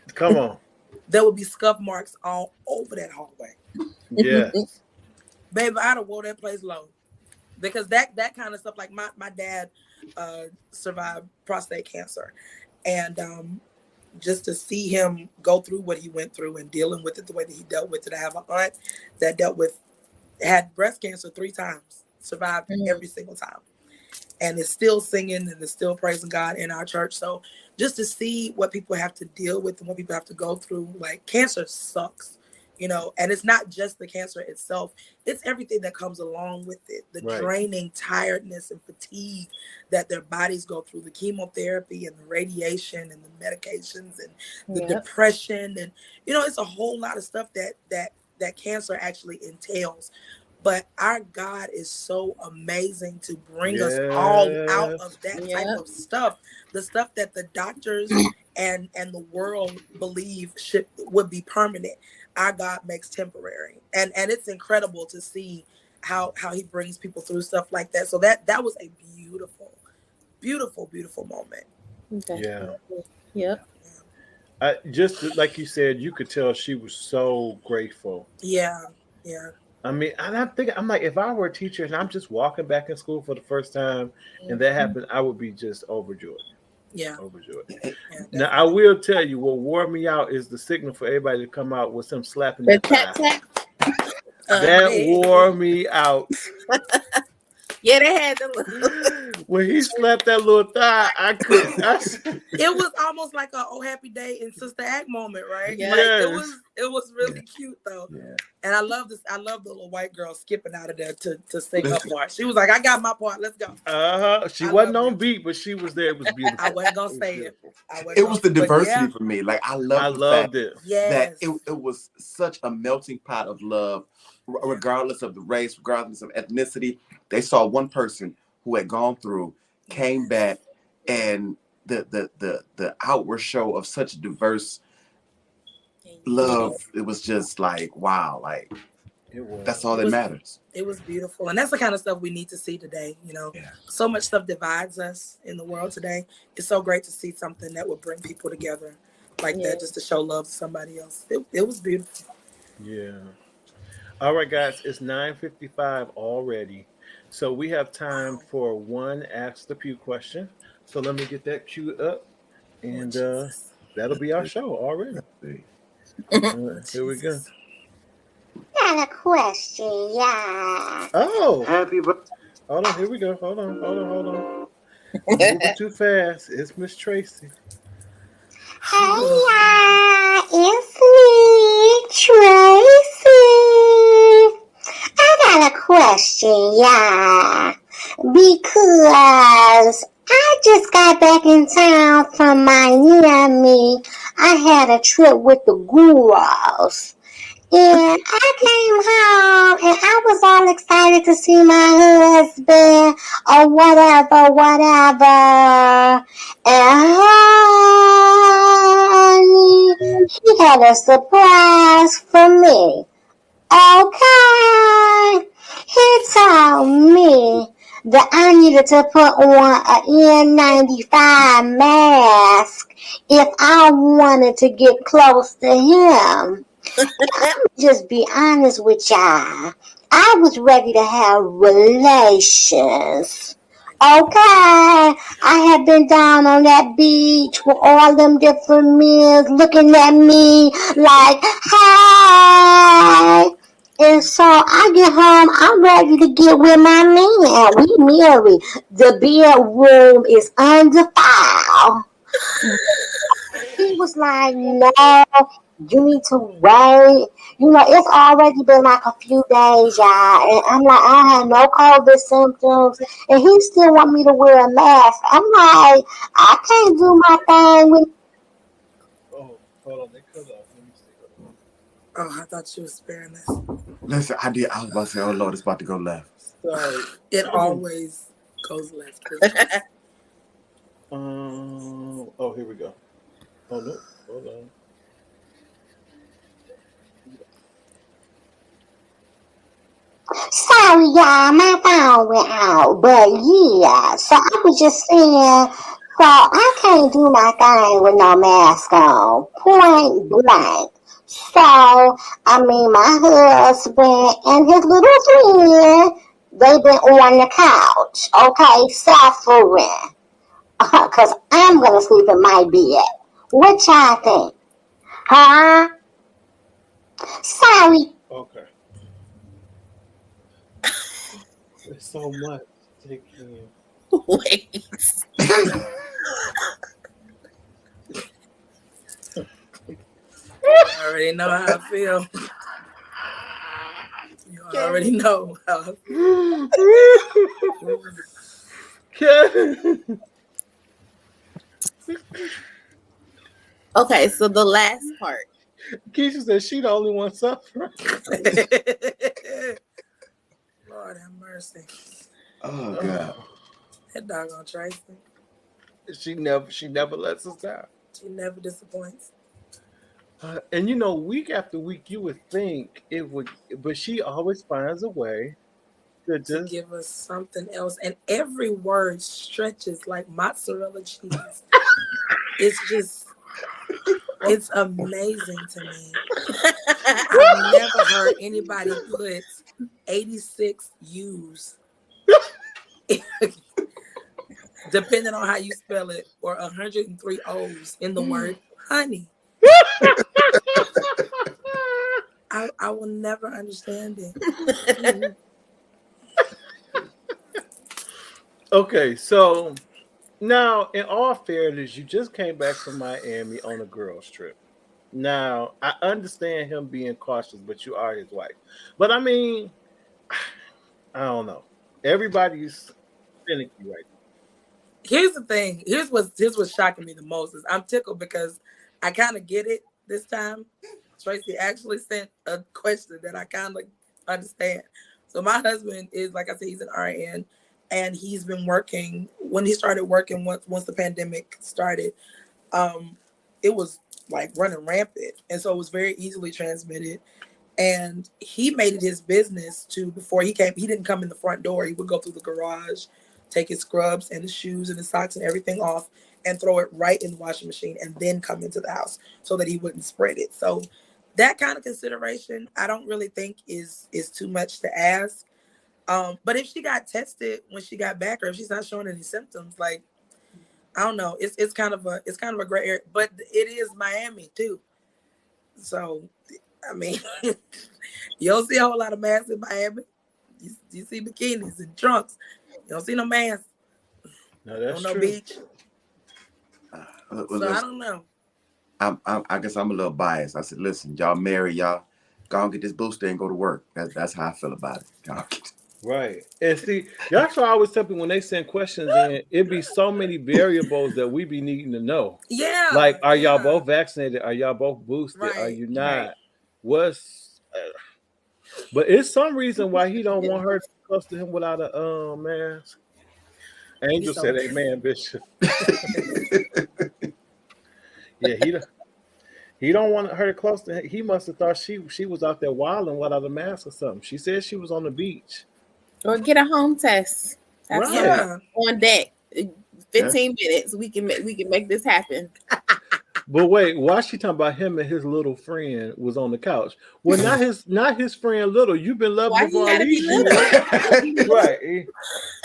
come on, there would be scuff marks all over that hallway. Yeah. Baby, I'd have wore that place low. Because that kind of stuff, like my dad survived prostate cancer. And just to see him go through what he went through and dealing with it the way that he dealt with it. I have an aunt that had breast cancer 3 times, survived every single time, and is still singing and is still praising God in our church. So just to see what people have to deal with and what people have to go through, like cancer sucks, and it's not just the cancer itself, it's everything that comes along with it, the draining tiredness and fatigue that their bodies go through, the chemotherapy and the radiation and the medications and the depression, and it's a whole lot of stuff that cancer actually entails. But our God is so amazing to bring us all out of that type of stuff, the stuff that the doctors and the world believe would be permanent. Our God makes temporary, and it's incredible to see how he brings people through stuff like that. So that was a beautiful, beautiful, beautiful moment. Yep. Just like you said, you could tell she was so grateful. Yeah. I mean, and I'm like, if I were a teacher and I'm just walking back in school for the first time and that happened, I would be just overjoyed. Yeah. Overjoyed. Now, I will tell you, what wore me out is the signal for everybody to come out with some slapping The that thigh. tap. That wore me out. Yeah, they had the little. When he slapped that little thigh, I couldn't. It was almost like a "Oh Happy Day" in Sister Act moment, right? Yeah. Like, it was really cute though. Yeah. And I love this. I love the little white girl skipping out of there to sing her part. She was like, "I got my part. Let's go." She wasn't on beat, but she was there. It was beautiful. I wasn't gonna say it. It was the diversity for me. Like I loved it. Yes. That it was such a melting pot of love, regardless of the race, regardless of ethnicity. They saw one person who had gone through, came back, and the outward show of such diverse love. It was just like, wow, like that's all that matters. It was beautiful. And that's the kind of stuff we need to see today. So much stuff divides us in the world today. It's so great to see something that would bring people together like that, just to show love to somebody else. It was beautiful. Yeah. All right, guys, it's 9:55 already. So we have time for one Ask the Pew question. So let me get that queued up, and that'll be our show already. Here we go. Got a question, yeah. Oh, Happy birthday. hold on. Here we go. Hold on. Moving too fast. It's Miss Tracy. Hey y'all, it's me, Tracy. I got a question, y'all, because I just got back in town from Miami. I had a trip with the girls. And I came home and I was all excited to see my husband or whatever. And honey, he had a surprise for me. Okay. He told me that I needed to put on an N95 mask if I wanted to get close to him. Just be honest with y'all. I was ready to have relations. Okay, I had been down on that beach with all them different men looking at me like, hey. And so I get home, I'm ready to get with my man. We married. The bedroom is undefiled. He was like, no, you need to wait. It's already been like a few days, y'all. And I'm like, I have no COVID symptoms. And he still want me to wear a mask. I'm like, I can't do my thing with. Oh, hold on, they cut off. Let me see. Oh, I thought you were sparing us. Listen, I did. I was about to say, oh Lord, it's about to go left. Sorry. It always goes left. Oh, here we go. Oh no, hold on. Sorry, y'all, my phone went out. But yeah, so I was just saying, so I can't do my thing with no mask on. Point blank. So, my husband and his little friend, they been on the couch, okay, suffering. Because I'm going to sleep in my bed. What y'all think? Huh? Sorry. Okay. There's so much to take in. Wait. I already know how I feel. You already know how I feel. Okay, so the last part. Keisha said she the only one suffering. Lord have mercy. Oh God. That doggone Tracy. She never lets us down. She never disappoints. And week after week, you would think it would, but she always finds a way to give us something else. And every word stretches like mozzarella cheese. It's amazing to me. I've never heard anybody put 86 U's, depending on how you spell it, or 103 O's in the word honey. I will never understand it. Okay, so now, in all fairness, you just came back from Miami on a girls' trip. Now, I understand him being cautious, but you are his wife. But I don't know. Everybody's finicky right now. Here's the thing. Here's what's shocking me the most is I'm tickled because I kind of get it this time. Tracy actually sent a question that I kind of understand. So my husband is, like I said, he's an RN, and he's been working. When he started working once the pandemic started, it was like running rampant, and so it was very easily transmitted. And he made it his business to, before he came, he didn't come in the front door. He would go through the garage, take his scrubs and his shoes and his socks and everything off, and throw it right in the washing machine, and then come into the house so that he wouldn't spread it. So that kind of consideration, I don't really think is too much to ask. But if she got tested when she got back, or if she's not showing any symptoms, like, I don't know, it's kind of a gray area. But it is Miami too, so you don't see a whole lot of masks in Miami. You see bikinis and trunks. You don't see no masks. No, that's on no true. beach. So I don't know. I guess I'm a little biased. I said, listen, y'all marry, y'all go and get this booster and go to work. That's how I feel about it. Right. And see, that's why I always tell people when they send questions in, it be so many variables that we be needing to know. Yeah. Like, are y'all both vaccinated? Are y'all both boosted? Right. Are you not? Right. What's but it's some reason why he don't want her close to him without a mask. Angel said, "Amen, Bishop." Yeah, he don't want her close to him. He must have thought she was out there wilding without a mask or something. She said she was on the beach. Or get a home test. That's Right. on deck. 15 minutes. We can make this happen. But wait, why she talking about him and his little friend was on the couch? Well, not his friend little. You've been loving Why him for he at gotta be least little? right.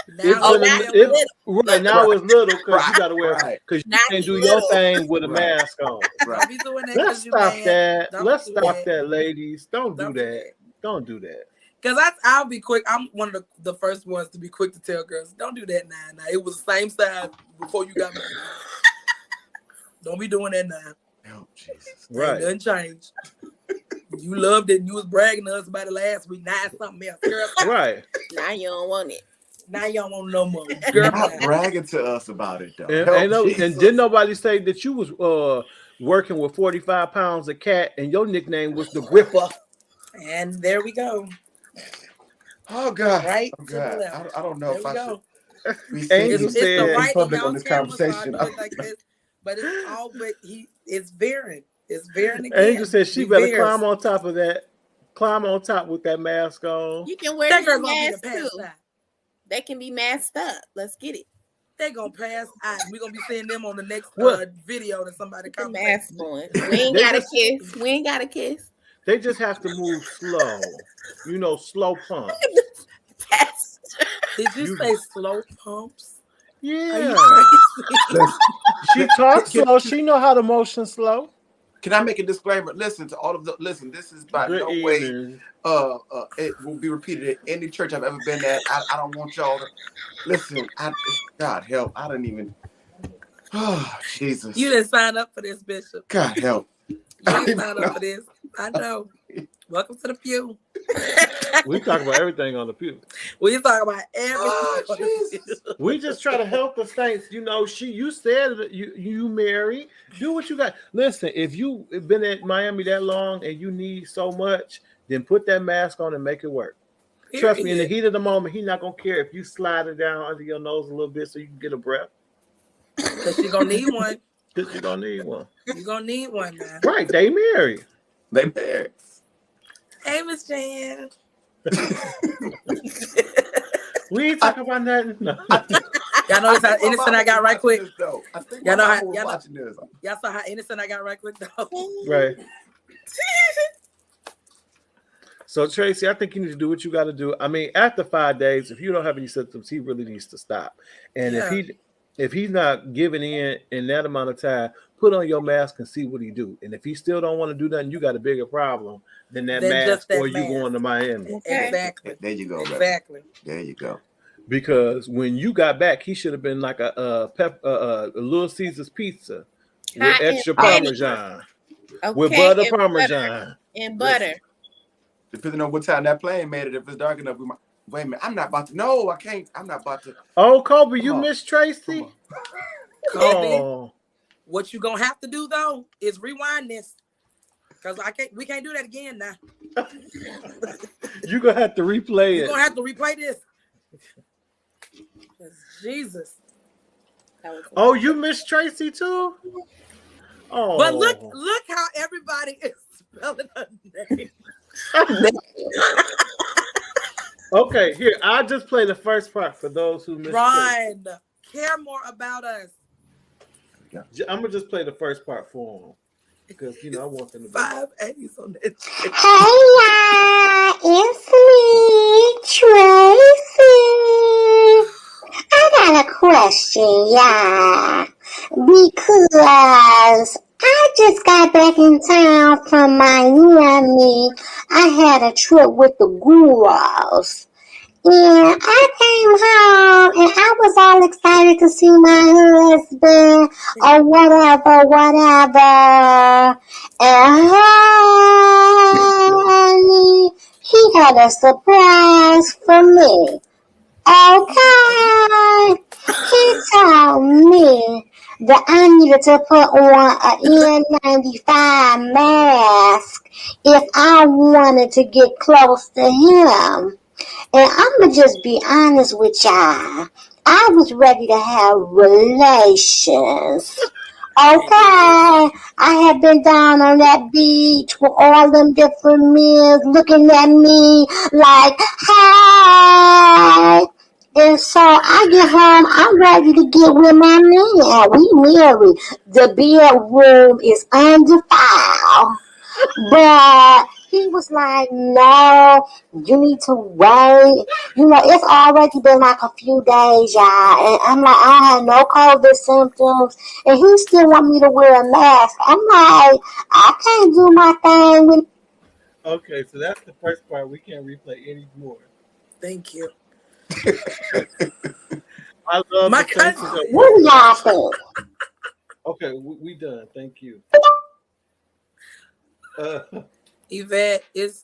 Now, Now it's little because you gotta wear because you Not can't do little. your thing with a mask on. Don't be doing that. Let's 'cause you stop mad. that. Don't Let's do stop that. that, ladies. Don't do Don't do that. Don't do that. Because I'll be quick. I'm one of the first ones to be quick to tell girls, don't do that now. Now it was the same size before you got married. Don't be doing that now. Oh, Jesus. Right. Nothing changed. You loved it and you was bragging to us about it last week. Now it's something else. Girl, Right. Now you don't want it. now you don't want no more. Girl, Not bragging to us about it though. And didn't nobody say that you was working with 45 pounds of cat and your nickname was the Gripper? and there we go. Oh God. Right Oh to the God. left. I don't know There if we I go. should be Angel It's the said- right public on on this camera, so I conversation. do it like this. But it's all but it's veering. It's veering again. Angel said she He better veers. climb on top of that. Climb on top with that mask on. You can wear That your girl gonna be the mask pass too. out. They can be masked up. Let's get it. They gonna pass out. We're gonna be seeing them on the next What? video that somebody Put the comments. mask on. We ain't They got to just- kiss. We ain't got to kiss. They just have to move slow. Slow pump. Did you say slow pumps? Are Yeah. you crazy? She talks slow. She know how to motion slow. Can I make a disclaimer? Listen to all of the this is by Good no evening. way it will be repeated at any church I've ever been at. I don't want y'all to listen. God help. I didn't even Jesus. You didn't sign up for this, Bishop. God help. You didn't sign up for this. I know. Welcome to the pew. We talk about everything on the pew. We talk about everything. Oh, on the Jesus. pew. We just try to help the saints. You said that you married. Do what you got. Listen, if you have been at Miami that long and you need so much, then put that mask on and make it work. Trust me, in the heat of the moment, he's not gonna care if you slide it down under your nose a little bit so you can get a breath. Because you're going to need one. Because you're gonna need one. You're going to need one now. Right, they married. They married. Hey, Miss Jan. We ain't talking about nothing. No. Y'all notice how innocent I got right quick? I think Y'all know how- y'all y'all know- watching this. Y'all saw how innocent I got right quick, though? Right. So Tracy, I think you need to do what you got to do. I mean, after 5 days, if you don't have any symptoms, he really needs to stop. And if he's not giving in that amount of time, put on your mask and see what he do. And if he still don't want to do nothing, you got a bigger problem than that Than mask just that or you mask. going to Miami. Okay. Exactly. There you go, baby. Exactly. There you go. Because when you got back, he should have been like a Little Caesar's pizza with Hot and extra ready. Parmesan, Okay, with butter and Parmesan. and butter. Depending on what time that plane made it, if it's dark enough, we might. Wait a minute, I'm not about to. No, I can't. I'm not about to. Oh, Kobe, you Come on. missed Tracy? Come on. Kobe, Oh, what you gonna have to do though is rewind this, cause we can't do that again now. you're going to have to replay You're it. gonna have to replay this. 'Cause Jesus. That was Oh, you missed Tracy too? Oh, But look how everybody is spelling her name. Okay, here, I'll just play the first part for those who missed Ron, care more about us. Tracy. I'm going to just play the first part for them. Because, I want them to be. 5 A's on that. Hey y'all, it's me, Tracy. I got a question, y'all, because I just got back in town from Miami. I had a trip with the girls, And I came home and I was all excited to see my husband or whatever. And honey, he had a surprise for me. Okay. He told me that I needed to put on an N95 mask if I wanted to get close to him. And I'ma just be honest with y'all. I was ready to have relations. Okay, I had been down on that beach with all them different men looking at me like, hi. And so I get home, I'm ready to get with my man. We married. The bedroom is undefiled. But he was like, no, you need to wait. It's already been like a few days, y'all. And I'm like, I had no COVID symptoms. And he still want me to wear a mask. I'm like, I can't do my thing with. Okay, so that's the first part. We can't replay anymore. Thank you. I love My the faces cousin. of- What do y'all think? Okay, we done. Thank you. Yvette, it's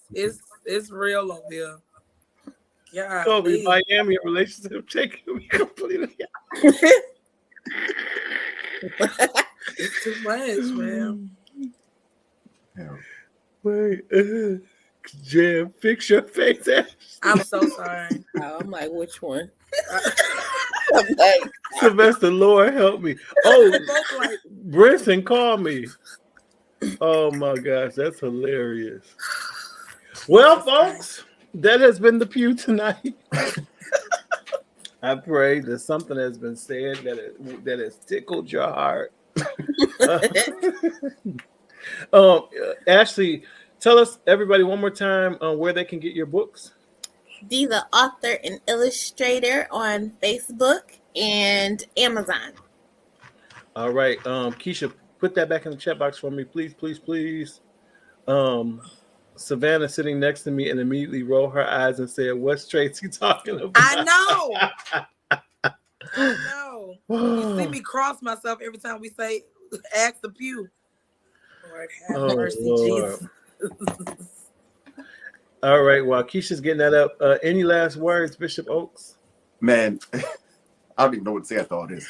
real over here. Yeah. Kobe, Miami relationship taking me completely out. It's too much, man. Wait, Jam, fix your face. I'm so sorry. Oh, I'm like, which one? I'm like, Sylvester, Lord help me. Oh, Brinson, call me. Oh my gosh, that's hilarious. Well, folks, that has been the Pew tonight. I pray that something has been said that has tickled your heart. Ashley, tell us, everybody, one more time where they can get your books. D, the author and illustrator on Facebook and Amazon. All right, Keisha, put that back in the chat box for me, please, please, please. Savannah sitting next to me and immediately rolled her eyes and said, "What's Tracy talking about?" I know. You see me cross myself every time we say, "Ask the pew." Lord have mercy, Lord. Jesus. All right, while Keisha's getting that up, any last words, Bishop Oaks? Man, I don't even know what to say after all this.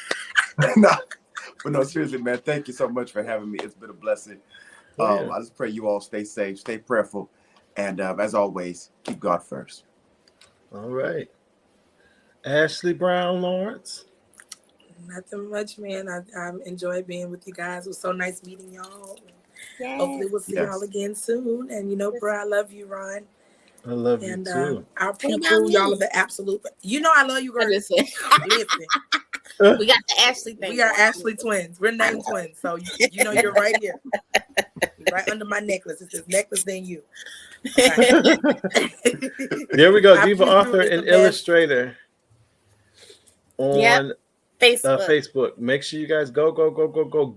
No, seriously, man, thank you so much for having me. It's been a blessing. I just pray you all stay safe, stay prayerful, and as always, keep God first. All right. Ashley Brown Lawrence? Nothing much, man. I enjoyed being with you guys. It was so nice meeting y'all. Yes. Hopefully we'll see y'all again soon. And bro, I love you, Ron. I love you too. Our pew crew, y'all are the absolute. I love you, girl. Listen. We got the Ashley thing. We are Ashley twins. We're named twins. So you're right here. You're right under my necklace. It says necklace, then you. Okay. There we go. Diva author and illustrator on Facebook. Make sure you guys go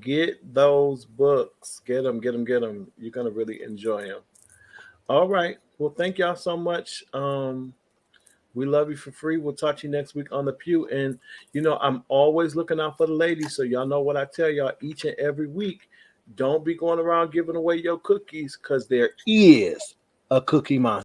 get those books. Get them. You're gonna really enjoy them. All right. Well, thank y'all so much. We love you for free. We'll talk to you next week on the Pew. And I'm always looking out for the ladies, so y'all know what I tell y'all each and every week. Don't be going around giving away your cookies, because there is a cookie monster.